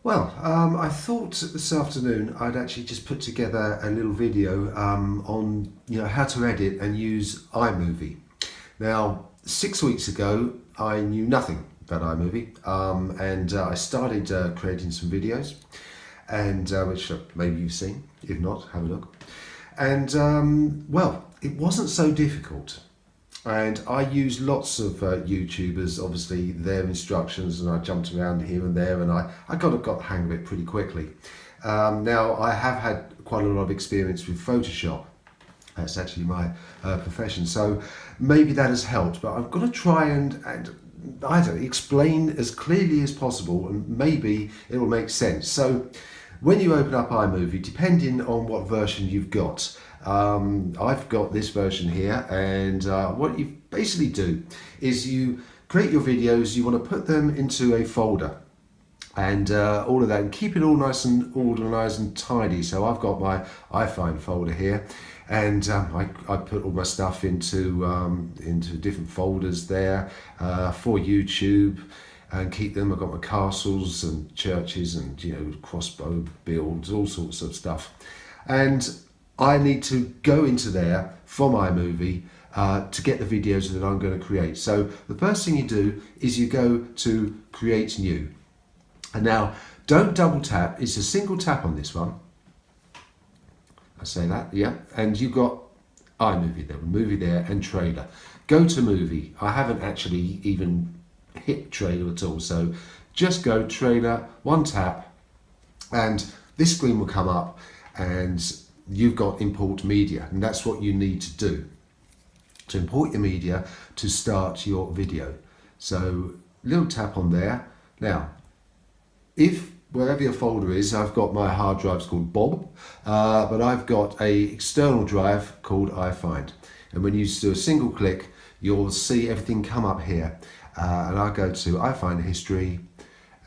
I thought this afternoon I'd actually just put together a little video on how to edit and use iMovie. Now, 6 weeks ago I knew nothing about iMovie, and I started creating some videos, and which maybe you've seen. If not, have a look. And it wasn't so difficult. And I used lots of YouTubers, obviously their instructions, and I jumped around here and there, and I got the hang of it pretty quickly. Now, I have had quite a lot of experience with Photoshop. That's actually my profession, so maybe that has helped, but I've got to try and I don't know, explain as clearly as possible, and maybe it will make sense. So when you open up iMovie, depending on what version you've got, I've got this version here, and what you basically do is you create your videos, you want to put them into a folder, and all of that, and keep it all nice and organised and tidy. So I've got my iPhone folder here, and I put all my stuff into different folders there for YouTube, and keep them. I've got my castles and churches and crossbow builds, all sorts of stuff, and I need to go into there from iMovie to get the videos that I'm going to create. So the first thing you do is you go to Create New. And now, don't double tap, it's a single tap on this one. I say that, yeah. And you've got iMovie there, movie there, and trailer. Go to movie. I haven't actually even hit trailer at all. So just go trailer, one tap, and this screen will come up, and you've got import media, and that's what you need to do to import your media to start your video. So little tap on there. Now, if wherever your folder is, I've got my hard drives called Bob, but I've got a external drive called iFind, and when you do a single click, you'll see everything come up here, and I'll go to iFind history,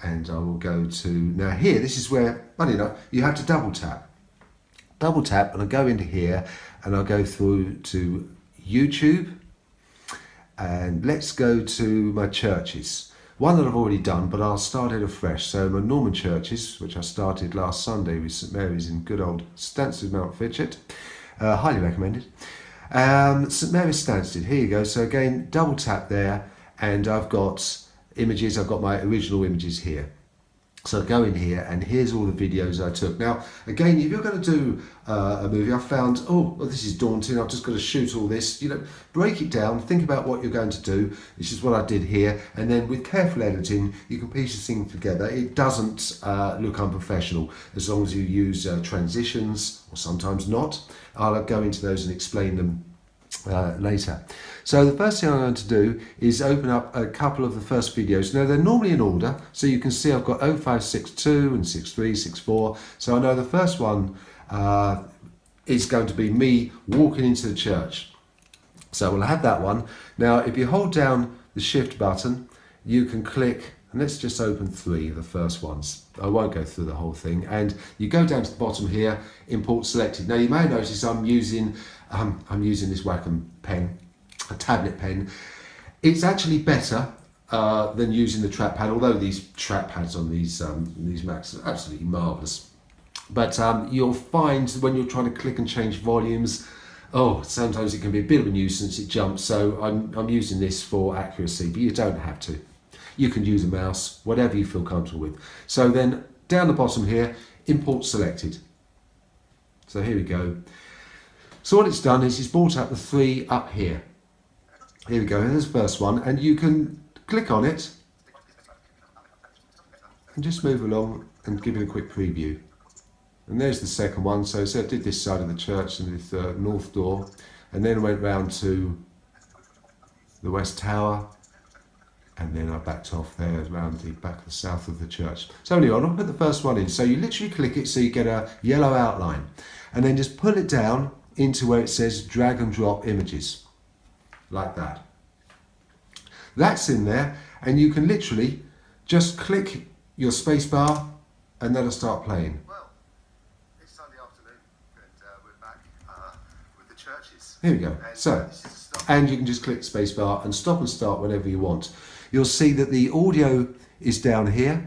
and I will go to, now here, this is where, funny enough, you have to double tap, and I'll go into here, and I'll go through to YouTube, and let's go to my churches. One that I've already done, but I'll start it afresh. So my Norman churches, which I started last Sunday with St Mary's in good old Stansted, Mount Fitchett, highly recommended. St Mary's Stansted, here you go. So again, double tap there, and I've got images, I've got my original images here. So go in here, and here's all the videos I took. Now, again, if you're going to do a movie, I found, this is daunting. I've just got to shoot all this. Break it down. Think about what you're going to do. This is what I did here. And then with careful editing, you can piece this thing together. It doesn't look unprofessional as long as you use transitions, or sometimes not. I'll go into those and explain them later. So the first thing I'm going to do is open up a couple of the first videos. Now they're normally in order, so you can see I've got 0562 and 63, 64. So I know the first one is going to be me walking into the church. So we'll have that one. Now if you hold down the shift button, you can click, and let's just open 3 of the first ones. I won't go through the whole thing. And you go down to the bottom here, import selected. Now you may notice I'm using this Wacom pen, a tablet pen. It's actually better than using the trackpad, although these trackpads on these Macs are absolutely marvellous. But you'll find when you're trying to click and change volumes, sometimes it can be a bit of a nuisance, it jumps. So I'm using this for accuracy, but you don't have to. You can use a mouse, whatever you feel comfortable with. So then down the bottom here, import selected. So here we go. So what it's done is it's brought up the 3 up here. Here we go, here's the first one, and you can click on it and just move along and give it a quick preview. And there's the second one. So I did this side of the church and this north door, and then went round to the west tower, and then I backed off there around the back of the south of the church. So anyway, I'll put the first one in. So you literally click it so you get a yellow outline, and then just pull it down into where it says drag and drop images, like that. That's in there, and you can literally just click your space bar, and that'll start playing. Well, it's Sunday afternoon, and we're back with the churches. Here we go. So, and you can just click space bar and stop and start whenever you want. You'll see that the audio is down here.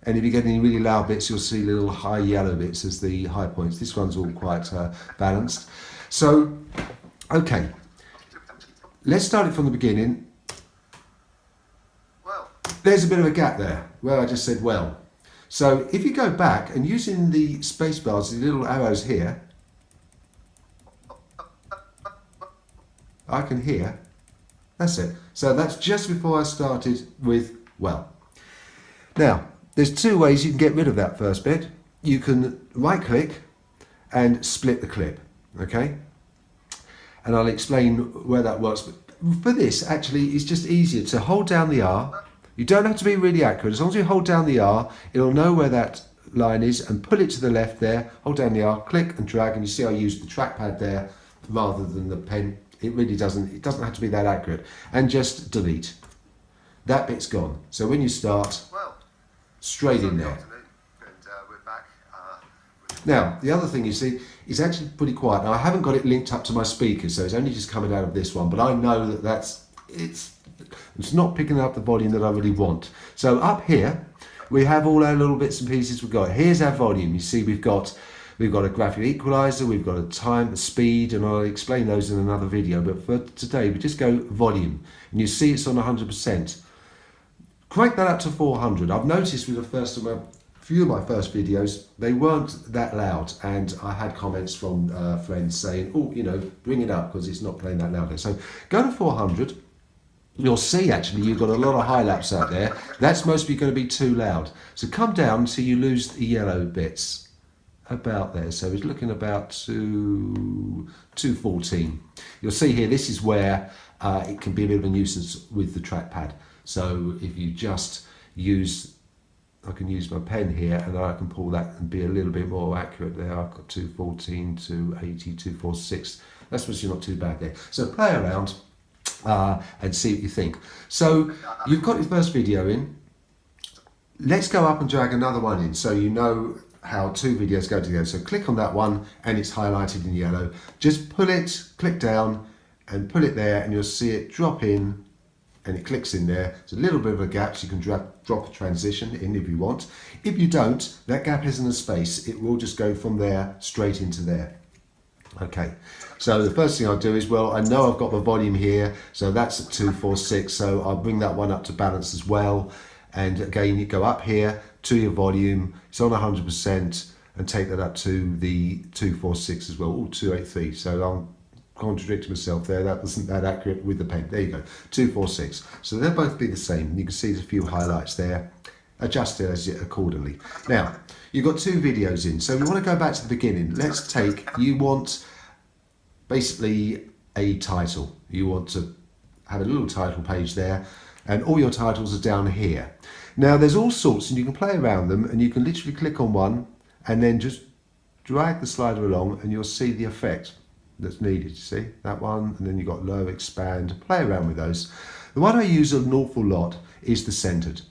And if you get any really loud bits, you'll see little high yellow bits as the high points. This one's all quite balanced. So, okay, let's start it from the beginning. Well, There's a bit of a gap there where I just said well. So if you go back and using the space bars, the little arrows here, I can hear. That's it. So that's just before I started with well. Now, there's two ways you can get rid of that first bit. You can right click and split the clip, okay? And I'll explain where that works. But for this, actually, it's just easier to hold down the R. You don't have to be really accurate. As long as you hold down the R, it'll know where that line is and pull it to the left there. Hold down the R, click and drag, and you see I used the trackpad there rather than the pen. It really doesn't have to be that accurate. And just delete. That bit's gone. So when you start, well, straight in Sunday there. afternoon, and we're back with Now, the other thing you see is actually pretty quiet. Now, I haven't got it linked up to my speakers, so it's only just coming out of this one, but I know that it's not picking up the volume that I really want. So up here, we have all our little bits and pieces we've got. Here's our volume. You see we've got a graphic equalizer, we've got a time, a speed, and I'll explain those in another video, but for today, we just go volume, and you see it's on 100%. Crank that up to 400. I've noticed with a few of my first videos, they weren't that loud, and I had comments from friends saying, oh, you know, bring it up because it's not playing that loudly. So go to 400. You'll see actually you've got a lot of highlights out there. That's mostly going to be too loud. So come down so you lose the yellow bits about there. So it's looking about 214. You'll see here, this is where it can be a bit of a nuisance with the trackpad. So if you just use, I can use my pen here and I can pull that and be a little bit more accurate there. I've got 214, 280, 246. That's actually not too bad there. So play around and see what you think. So you've got your first video in. Let's go up and drag another one in so you know how two videos go together. So click on that one and it's highlighted in yellow. Just pull it, click down and pull it there and you'll see it drop in and it clicks in there. It's a little bit of a gap so you can drop a transition in if you want. If you don't, that gap isn't a space. It will just go from there straight into there. Okay, so the first thing I'll do is, well, I know I've got my volume here, so that's at 246, so I'll bring that one up to balance as well. And again, you go up here to your volume, it's on 100%, and take that up to the 246 as well, or 283. So I'm contradicting myself there, that wasn't that accurate with the pen. There you go, 246. So they'll both be the same. You can see there's a few highlights there. Adjust it accordingly. Now, you've got two videos in, so we want to go back to the beginning. Let's take, you want basically a title. You want to have a little title page there, and all your titles are down here. Now, there's all sorts, and you can play around them, and you can literally click on one, and then just drag the slider along, and you'll see the effect that's needed. You see that one, and then you've got low, expand, play around with those. The one I use an awful lot is the centered.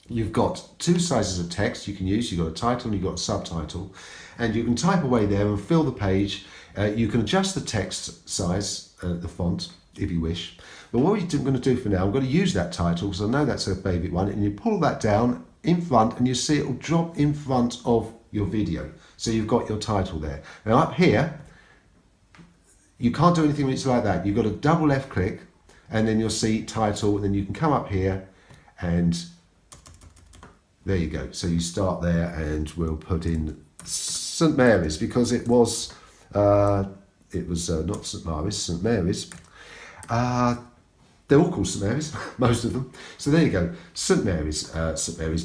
You've got two sizes of text you can use. You've got a title and you've got a subtitle, and you can type away there and fill the page. You can adjust the text size, the font, if you wish. But what I'm going to do for now, I'm going to use that title because I know that's a favourite one, and you pull that down in front and you see it will drop in front of your video. So you've got your title there. Now up here, you can't do anything when it's like that. You've got to double left click and then you'll see title, and then you can come up here and there you go. So you start there, and we'll put in St Mary's because it was not St Mary's, St Mary's. They're all called St Mary's, most of them. So there you go, St Mary's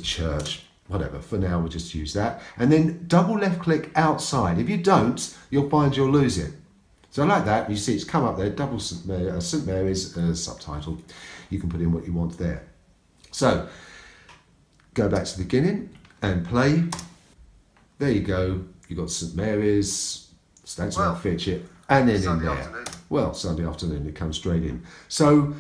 Church, whatever. For now, we'll just use that, and then double left click outside. If you don't, you'll find you'll lose it. So like that, you see it's come up there, double St Mary's subtitle. You can put in what you want there. So go back to the beginning and play. There you go. You've got St Mary's, Stanton Fitchett, and then Sunday in there. afternoon. Well, Sunday afternoon, it comes straight in. So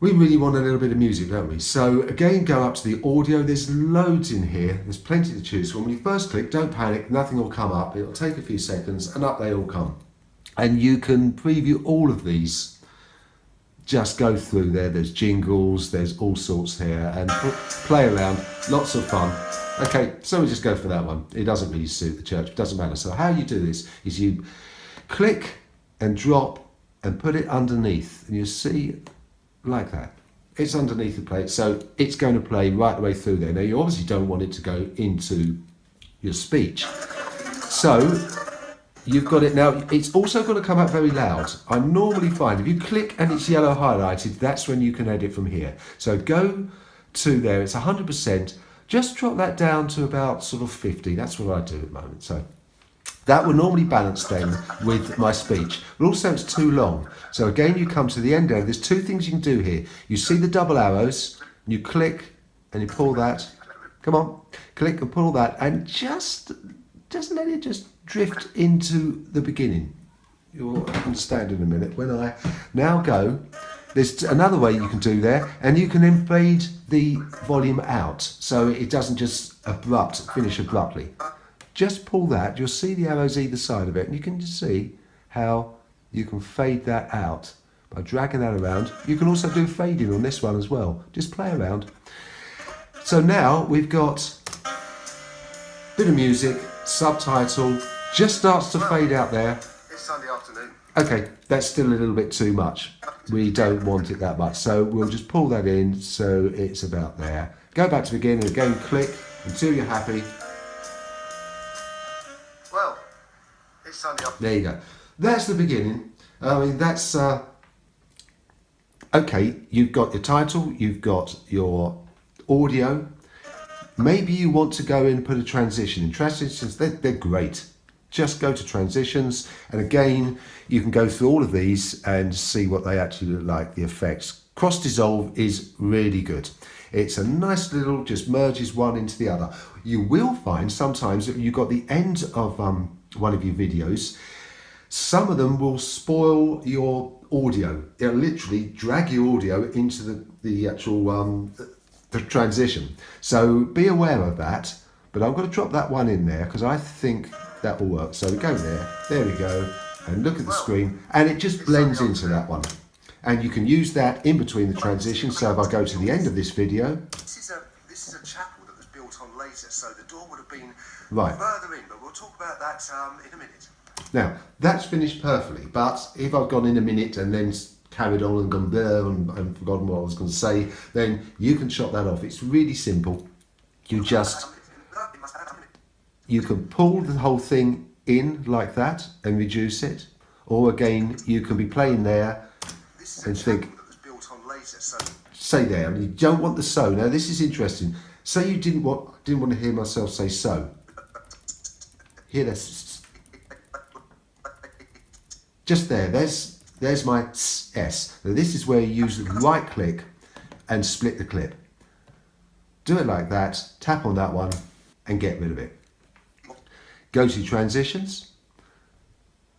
we really want a little bit of music, don't we? So again, go up to the audio. There's loads in here. There's plenty to choose from. When you first click, don't panic. Nothing will come up. It'll take a few seconds, and up they all come. And you can preview all of these just go through there. There's jingles, there's all sorts here, and play around, lots of fun. Okay, so we just go for that one. It doesn't really suit the church, it doesn't matter. So how you do this is you click and drop and put it underneath, and you see like that. It's underneath the plate, so it's going to play right the way through there. Now you obviously don't want it to go into your speech. So you've got it now. It's also going to come out very loud. I normally find if you click and it's yellow highlighted, that's when you can edit from here. So go to there, it's 100%. Just drop that down to about sort of 50. That's what I do at the moment. So that will normally balance then with my speech. But also it's too long. So again, you come to the end there. There's two things you can do here. You see the double arrows, you click and you pull that. Come on, click and pull that, and just let it just drift into the beginning. You'll understand in a minute. When I now go, there's another way you can do there, and you can then fade the volume out so it doesn't just finish abruptly. Just pull that, you'll see the arrows either side of it, and you can just see how you can fade that out by dragging that around. You can also do fading on this one as well. Just play around. So now we've got a bit of music, subtitle, just starts to fade out there. It's Sunday afternoon. Okay, that's still a little bit too much. We don't want it that much, so we'll just pull that in so it's about there. Go back to the beginning, again click until you're happy. Well, it's Sunday afternoon. There you go. That's the beginning. I mean, that's okay. You've got your title, you've got your audio. Maybe you want to go in and put a transition in. Transitions, they're great. Just go to transitions, and again, you can go through all of these and see what they actually look like, the effects. Cross dissolve is really good. It's a nice little, just merges one into the other. You will find sometimes that you've got the end of one of your videos. Some of them will spoil your audio. It'll literally drag your audio into the actual the transition. So be aware of that. But I'm going to drop that one in there because I think that will work. So we go there we go, and look at the screen, and it just blends into that one. And you can use that in between the transitions. So if I go to the end of this video, This is a chapel that was built on later, so the door would have been right. further in, but we'll talk about that in a minute. Now that's finished perfectly. But if I've gone in a minute and then carried on and gone there and forgotten what I was going to say, then you can chop that off. It's really simple. You can pull the whole thing in like that and reduce it, or again you can be playing there and think, that was built on later, so say there. I mean, you don't want the so. Now this is interesting. Say you didn't want to hear myself say so. Hear this. Just there. There's my S. Now this is where you use the right click and split the clip. Do it like that. Tap on that one and get rid of it. Go to transitions.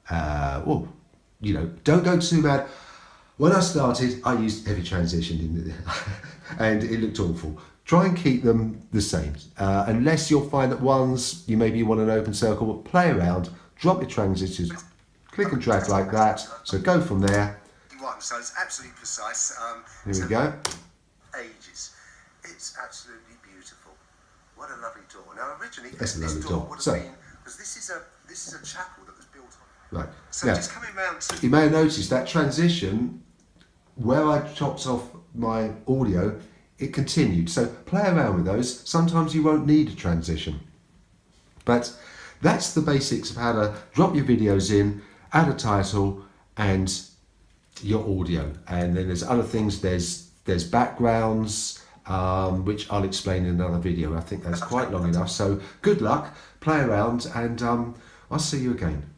Don't go too bad. When I started, I used heavy transition in and it looked awful. Try and keep them the same. Unless you'll find that ones, maybe you want an open circle, but play around, drop your transitions, click and drag like that. So go from there. So it's absolutely precise. Here we go. Ages. It's absolutely beautiful. What a lovely door. Now originally That's a this lovely door door. would have So- been, because this is a chapel that was built on. Right. So Now, just coming round to you may have noticed that transition, where I chopped off my audio, it continued. So play around with those. Sometimes you won't need a transition. But that's the basics of how to drop your videos in, add a title and your audio. And then there's other things, there's backgrounds, which I'll explain in another video. I think that's quite long enough. So good luck, play around, and I'll see you again.